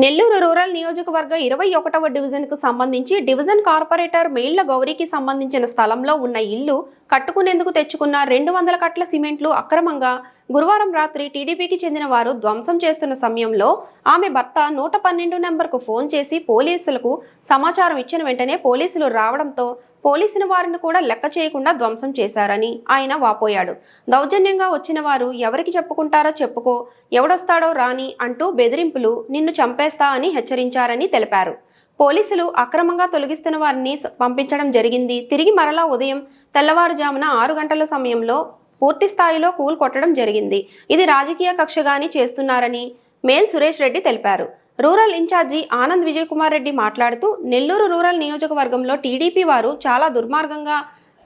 Nellore rural నియోజకవర్గ 21వ డివిజన్కు సంబంధించి డివిజన్ కార్పొరేటర్ మేళ్ల గౌరికి సంబంధించిన స్థలంలో ఉన్న ఇల్లు కట్టుకునేందుకు తెచ్చుకున్న 200 కట్ల సిమెంట్లు అక్రమంగా గురువారం రాత్రి టీడీపీకి చెందిన వారు ధ్వంసం చేస్తున్న సమయంలో ఆమె భర్త 112 నంబర్కు ఫోన్ చేసి పోలీసులకు సమాచారం ఇచ్చిన వెంటనే పోలీసులు రావడంతో పోలీసుల వారిని కూడా లెక్క చేయకుండా ధ్వంసం చేశారని ఆయన వాపోయాడు. దౌర్జన్యంగా వచ్చిన వారు ఎవరికి చెప్పుకుంటారో చెప్పుకో, ఎవడొస్తాడో రాని అంటూ బెదిరింపులు, నిన్ను చంపేస్తా అని హెచ్చరించారని తెలిపారు. పోలీసులు అక్రమంగా తొలగిస్తున్న వారిని పంపించడం జరిగింది. తిరిగి మరలా ఉదయం తెల్లవారుజామున 6 గంటల సమయంలో పూర్తి స్థాయిలో కూల్కొట్టడం జరిగింది. ఇది రాజకీయ కక్షగాని చేస్తున్నారని మేల్ సురేష్ రెడ్డి తెలిపారు. రూరల్ ఇన్ఛార్జి ఆనంద్ విజయ్ కుమార్ రెడ్డి మాట్లాడుతూ నెల్లూరు రూరల్ నియోజకవర్గంలో టీడీపీ వారు చాలా దుర్మార్గంగా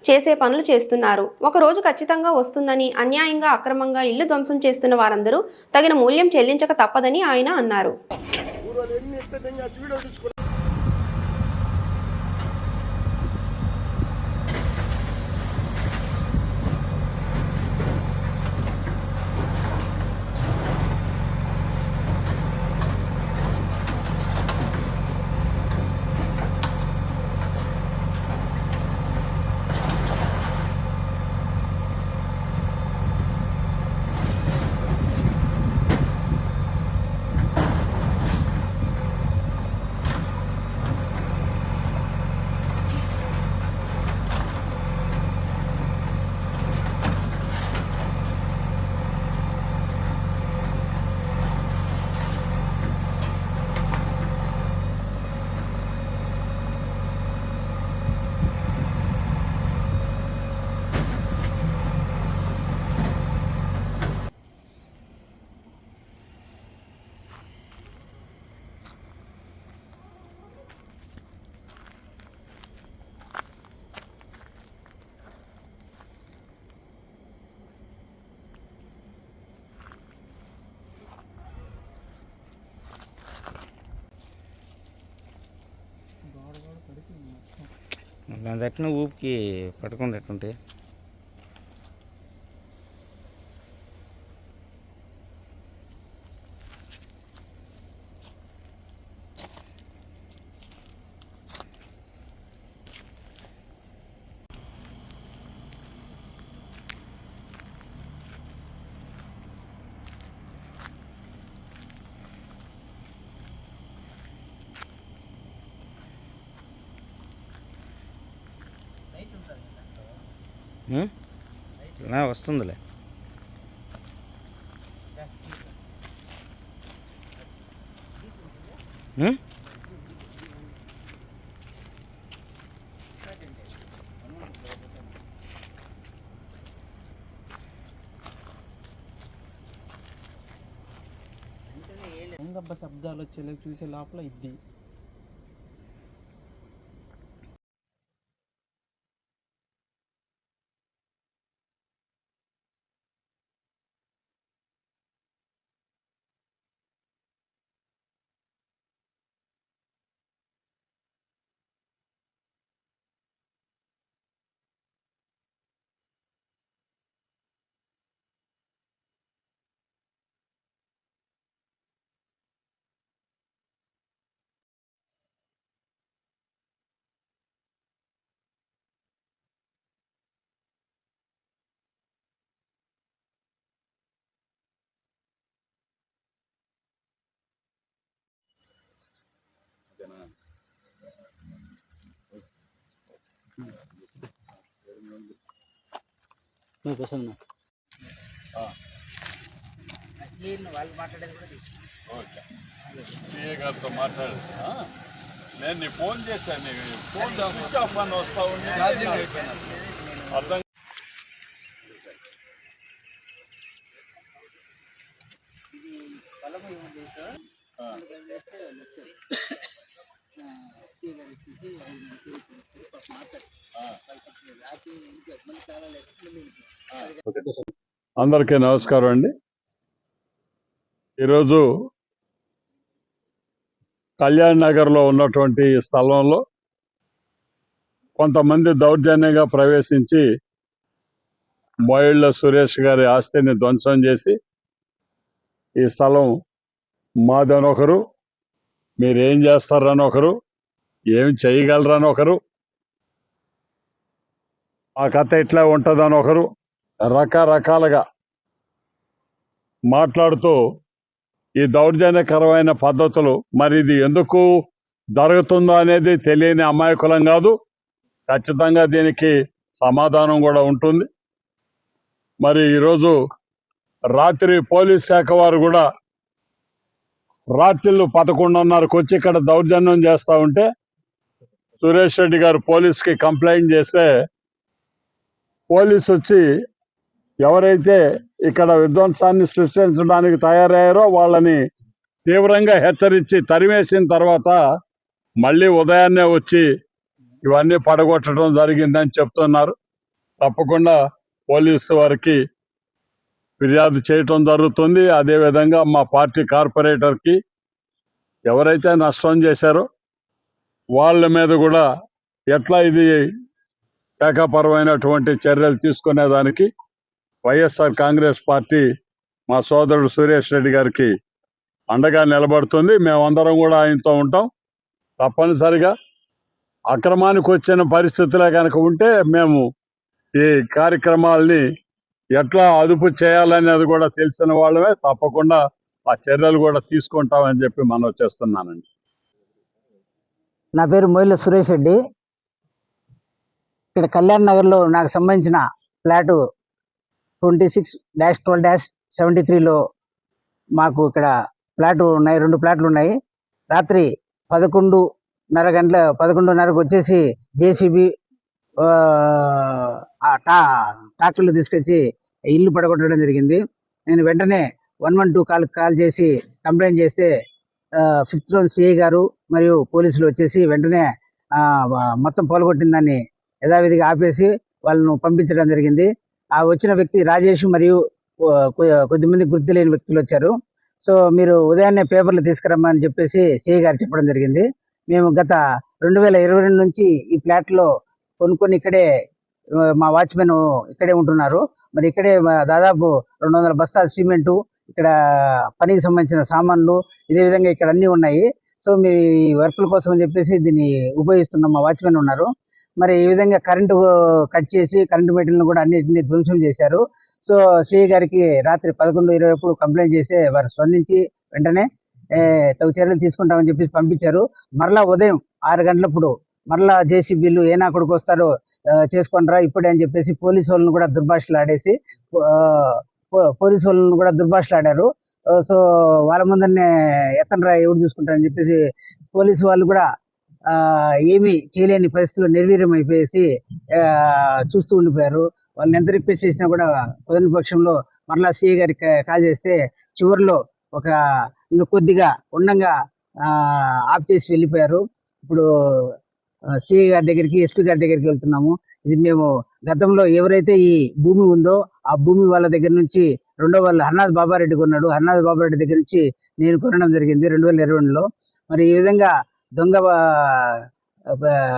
చేసే పనులు చేస్తున్నారు. ఒక రోజు ఖచ్చితంగా వస్తుందని, అన్యాయంగా అక్రమంగా ఇల్లు ధ్వంసం చేస్తున్న వారందరూ తగిన మూల్యం చెల్లించక తప్పదని ఆయన అన్నారు. దాని తట్టిన ఊపికి పట్టుకుండా ఎట్టుంటే వస్తుందిలే. శబ్దాలు వచ్చేలా చూసే లోపల ఇది వాళ్ళు మాట్లాడేది కూడా తీసుకున్నాను. సిఏ గారితో మాట్లాడు. నేను నీ ఫోన్ చేశాను, నీకు ఫోన్ స్విచ్ ఆఫ్ అని వస్తా ఉంది, ఛార్జింగ్ అయిపోయినా అర్థం. అందరికీ నమస్కారం అండి. ఈరోజు కళ్యాణ్ నగర్లో ఉన్నటువంటి స్థలంలో కొంతమంది దౌర్జన్యంగా ప్రవేశించి బోయిళ్ల సురేష్ గారి ఆస్తిని ధ్వంసం చేసి ఈ స్థలం మాదనొకరు మీరేం చేస్తారని ఒకరు, ఏం చేయగలరని ఒకరు, ఆ కథ ఇట్లా ఉంటుందని ఒకరు రకరకాలుగా మాట్లాడుతూ ఈ దౌర్జన్యకరమైన పద్ధతులు మరి ఇది ఎందుకు జరుగుతుందో అనేది తెలియని అమాయకులం కాదు. ఖచ్చితంగా దీనికి సమాధానం కూడా ఉంటుంది. మరి ఈరోజు రాత్రి పోలీస్ శాఖ వారు కూడా రాత్రిళ్ళు 11:30కు వచ్చి ఇక్కడ దౌర్జన్యం చేస్తూ ఉంటే సురేష్ రెడ్డి గారు పోలీస్కి కంప్లైంట్ చేస్తే పోలీసు వచ్చి ఎవరైతే ఇక్కడ విధ్వంసాన్ని సృష్టించడానికి తయారయ్యారో వాళ్ళని తీవ్రంగా హెచ్చరించి తరిమేసిన తర్వాత మళ్ళీ ఉదయాన్నే వచ్చి ఇవన్నీ పడగొట్టడం జరిగిందని చెప్తున్నారు. తప్పకుండా పోలీసు వారికి ఫిర్యాదు చేయటం జరుగుతుంది. అదేవిధంగా మా పార్టీ కార్పొరేటర్కి ఎవరైతే నష్టం చేశారో వాళ్ళ మీద కూడా ఎట్లా ఇది శాఖాపరమైనటువంటి చర్యలు తీసుకునేదానికి వైఎస్ఆర్ కాంగ్రెస్ పార్టీ మా సోదరుడు సురేష్ రెడ్డి గారికి అండగా నిలబడుతుంది. మేమందరం కూడా ఆయనతో ఉంటాం. తప్పనిసరిగా అక్రమానికి వచ్చిన పరిస్థితులే కనుక ఉంటే మేము ఈ కార్యక్రమాల్ని ఎట్లా అదుపు చేయాలనేది కూడా తెలిసిన వాళ్ళమే. తప్పకుండా ఆ చర్యలు కూడా తీసుకుంటామని చెప్పి మనం చేస్తున్నానండి. నా పేరు మొయిల సురేష్ రెడ్డి. ఇక్కడ కళ్యాణ్ నగర్లో నాకు సంబంధించిన ఫ్లాటు 26-12-73లో మాకు ఇక్కడ ఫ్లాటు ఉన్నాయి, 2 ఫ్లాట్లు ఉన్నాయి. రాత్రి 11:30కు వచ్చేసి జేసీబీ ట్రాక్టర్లు తీసుకొచ్చి ఇల్లు పడగొట్టడం జరిగింది. నేను వెంటనే 112 కాల్ చేసి కంప్లైంట్ చేస్తే 5th జోన్ సిఐ గారు మరియు పోలీసులు వచ్చేసి వెంటనే మొత్తం పగలగొట్టిన దాన్ని యథావిధిగా ఆపేసి వాళ్ళను పంపించడం జరిగింది. ఆ వచ్చిన వ్యక్తి రాజేష్ మరియు కొద్దిమంది గుర్తు లేని వ్యక్తులు వచ్చారు. సో మీరు ఉదయాన్నే పేపర్లు తీసుకురమ్మని చెప్పేసి సిఐ గారు చెప్పడం జరిగింది. మేము గత 2022 నుంచి ఈ ఫ్లాట్లో కొనుక్కొని ఇక్కడే మా వాచ్మెన్ ఇక్కడే ఉంటున్నారు. మరి ఇక్కడే దాదాపు 200 బస్తాల సిమెంటు, ఇక్కడ పనికి సంబంధించిన సామాన్లు, ఇదే విధంగా ఇక్కడ అన్నీ ఉన్నాయి. సో మీ వర్కుల కోసం అని చెప్పేసి దీన్ని ఉపయోగిస్తున్న మా వాచ్మెన్ ఉన్నారు. మరి ఈ విధంగా కరెంటు కట్ చేసి కరెంటు మీటర్లను కూడా అన్నింటినీ ధ్వంసం చేశారు. సో సిఐ గారికి రాత్రి 11:20 కంప్లైంట్ చేస్తే వారు స్పందించి వెంటనే తగు చర్యలు తీసుకుంటామని చెప్పేసి పంపించారు. మరలా ఉదయం 6 గంటలప్పుడు మరలా జేసీబీలు ఏనా కొడుకు వస్తారో చేసుకొనిరా ఇప్పుడే అని చెప్పేసి పోలీసు వాళ్ళని కూడా దుర్భాషలాడారు. సో వాళ్ళ ముందరనే ఎత్తనరా ఎవరు చూసుకుంటారని చెప్పేసి పోలీసు వాళ్ళు కూడా ఏమీ చేయలేని పరిస్థితుల్లో నిర్వీర్యం అయిపోయేసి చూస్తూ ఉండిపోయారు. వాళ్ళని ఎంత రిక్వెస్ట్ చేసినా కూడా కుదరని పక్షంలో మరలా సిఐ గారికి కాల్ చేస్తే చివరిలో కొద్దిగా ఉండంగా ఆఫ్ చేసి వెళ్ళిపోయారు. ఇప్పుడు సిఐ గారి దగ్గరికి, ఎస్పీ గారి దగ్గరికి వెళ్తున్నాము. ఇది మేము గతంలో ఎవరైతే ఈ భూమి ఉందో ఆ భూమి వాళ్ళ దగ్గర నుంచి రెండో వాళ్ళు హర్నాథ్ బాబారెడ్డి కొన్నాడు. హర్నాథ్ బాబారెడ్డి దగ్గర నుంచి నేను కొనడం జరిగింది 2022లో. మరి ఈ విధంగా దొంగ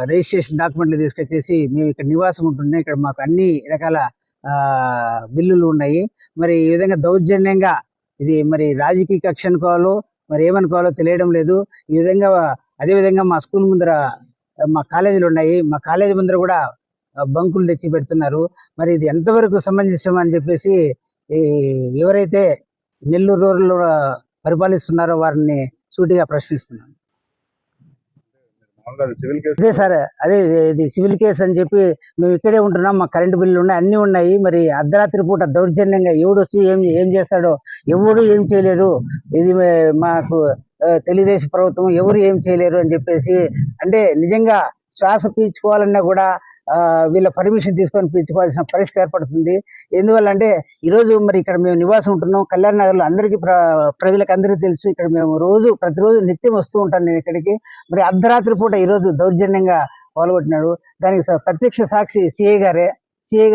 రిజిస్ట్రేషన్ డాక్యుమెంట్లు తీసుకొచ్చేసి మేము ఇక్కడ నివాసం ఉంటున్నాం. ఇక్కడ మాకు అన్ని రకాల బిల్లులు ఉన్నాయి. మరి ఈ విధంగా దౌర్జన్యంగా ఇది మరి రాజకీయ కక్ష అనుకోవాలో మరి ఏమనుకోవాలో తెలియడం లేదు. ఈ విధంగా అదేవిధంగా మా స్కూల్ ముందర మా కాలేజీలు ఉన్నాయి. మా కాలేజీ ముందర కూడా బంకులు తెచ్చి పెడుతున్నారు. మరి ఇది ఎంతవరకు సమంజసం అని చెప్పేసి ఎవరైతే నెల్లూరు రూరల్ పరిపాలిస్తున్నారో వారిని సూటిగా ప్రశ్నిస్తున్నాను. అదే సార్, అదే ఇది సివిల్ కేసు అని చెప్పి మేము ఇక్కడే ఉంటున్నాం. మా కరెంటు బిల్లులు ఉన్నాయి, అన్ని ఉన్నాయి. మరి అర్ధరాత్రి పూట దౌర్జన్యంగా ఎవడు వచ్చి ఏం చేస్తాడో ఎవరు ఏం చేయలేరు. ఇది మాకు తెలుగుదేశం ప్రభుత్వం ఎవరు ఏం చేయలేరు అని చెప్పేసి, అంటే నిజంగా శ్వాస పీల్చుకోవాలన్నా కూడా వీళ్ళ పర్మిషన్ తీసుకొని పీల్చుకోవాల్సిన పరిస్థితి ఏర్పడుతుంది. ఎందువల్ల అంటే ఈరోజు మరి ఇక్కడ మేము నివాసం ఉంటున్నాం కళ్యాణ్ నగర్లో. అందరికీ ప్రజలకు అందరికీ తెలుసు. ఇక్కడ మేము ప్రతిరోజు నిత్యం వస్తూ ఉంటాను నేను ఇక్కడికి. మరి అర్ధరాత్రి పూట ఈరోజు దౌర్జన్యంగా పాల్గొట్టినాడు. దానికి ప్రత్యక్ష సాక్షి సిఐ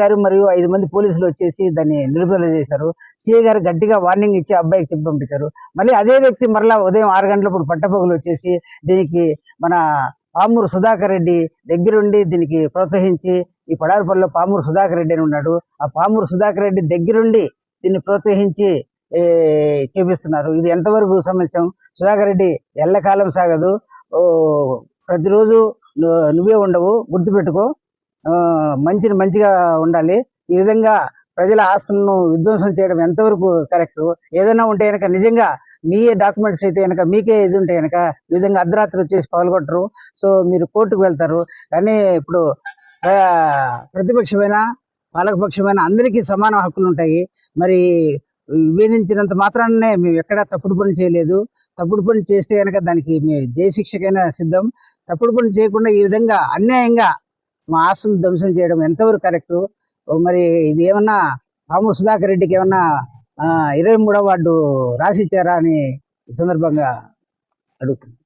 గారు మరియు 5 మంది పోలీసులు వచ్చేసి దాన్ని నిలుపుదల చేశారు. సిఐ గారు గట్టిగా వార్నింగ్ ఇచ్చి అబ్బాయికి చెప్పి పంపించారు. మళ్ళీ అదే వ్యక్తి మరలా ఉదయం 6 గంటలప్పుడు పట్టపగలు వచ్చేసి దీనికి మన పామూరు సుధాకర్ రెడ్డి దగ్గరుండి దీనికి ప్రోత్సహించి, ఈ పడారిపల్లిలో పామూరు సుధాకర్ రెడ్డి అని ఉన్నాడు. ఆ పామూరు సుధాకర్ రెడ్డి దగ్గరుండి దీన్ని ప్రోత్సహించి ఏ, చేపిస్తున్నారు. ఇది ఎంతవరకు సమస్య? సుధాకర్ రెడ్డి ఎల్లకాలం సాగదు. ఓ, ప్రతిరోజు నువ్వే ఉండవు, గుర్తుపెట్టుకో. మంచిని మంచిగా ఉండాలి. ఈ విధంగా ప్రజల ఆస్తులను విధ్వంసం చేయడం ఎంతవరకు కరెక్ట్? ఏదైనా ఉంటే కనుక నిజంగా మీ డాక్యుమెంట్స్ అయితే కనుక మీకే ఇది ఉంటే కనుక ఈ విధంగా అర్ధరాత్రి వచ్చేసి పాల్గొట్టరు. సో మీరు కోర్టుకు వెళ్తారు. కానీ ఇప్పుడు ప్రతిపక్షమైన పాలకపక్షమైన అందరికీ సమాన హక్కులు ఉంటాయి. మరి విభేదించినంత మాత్రాన్నే మేము ఎక్కడా తప్పుడు పని చేయలేదు. తప్పుడు పని చేస్తే కనుక దానికి మేము దేశిక్షకైనా సిద్ధం. తప్పుడు పని చేయకుండా ఈ విధంగా అన్యాయంగా మా ఆస్తులను ధ్వంసం చేయడం ఎంతవరకు కరెక్ట్? మరి ఇది ఏమన్నా పాము సుధాకర్ రెడ్డికి ఏమన్నా 23వ వార్డు రాసిచ్చారా అని ఈ సందర్భంగా అడుగుతున్నాను.